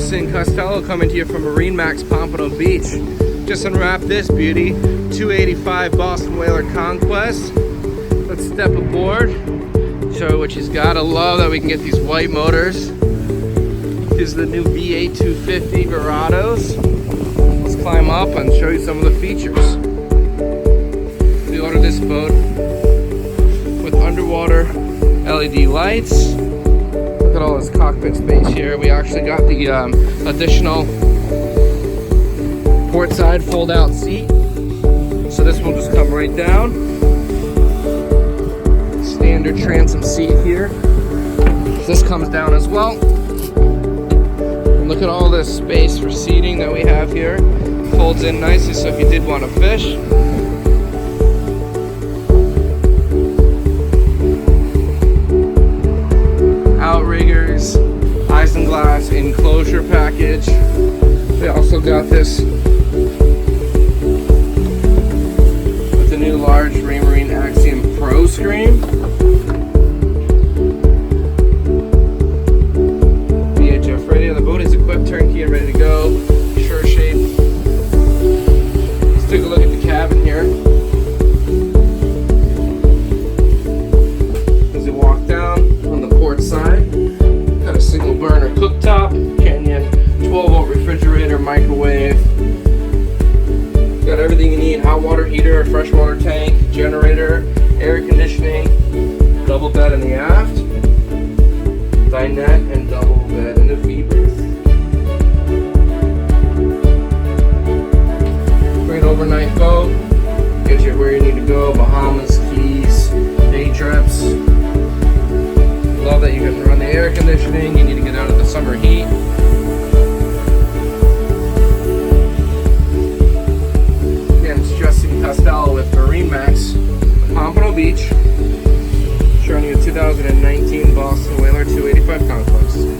Justin Costello coming to you from MarineMax Pompano Beach. Just unwrapped this beauty, 285 Boston Whaler Conquest. Let's step aboard, show you what she's got. I love that we can get these white motors. These are the new V8 250 Verados. Let's climb up and show you some of the features. We ordered this boat with underwater LED lights. Look at all this cockpit space here. We actually got the additional port side fold out seat. So this will just come right down. Standard transom seat here. This comes down as well. And look at all this space for seating that we have here. Folds in nicely, so if you did want to fish. Outriggers, isinglass enclosure package. We also got this with the new large Marine Axiom Pro screen. VHF radio. The boat is equipped, turnkey, and ready to go. Sure shape. Let's take a look at the cabin here. As you walk down on the port side, got a single burner cooktop, Canyon 12-volt refrigerator, microwave. Got everything you need: hot water heater, freshwater tank, generator, air conditioning, double bed in the aft, dinette, and double bed in the feed berth. Great overnight boat. Get you where you need to go: Bahamas, Keys, day trips. Love that you can run the air conditioning. You need to get out of the summer heat. Again, it's Justin Costello with MarineMax, Pompano Beach, showing you a 2019 Boston Whaler 285 Conquest.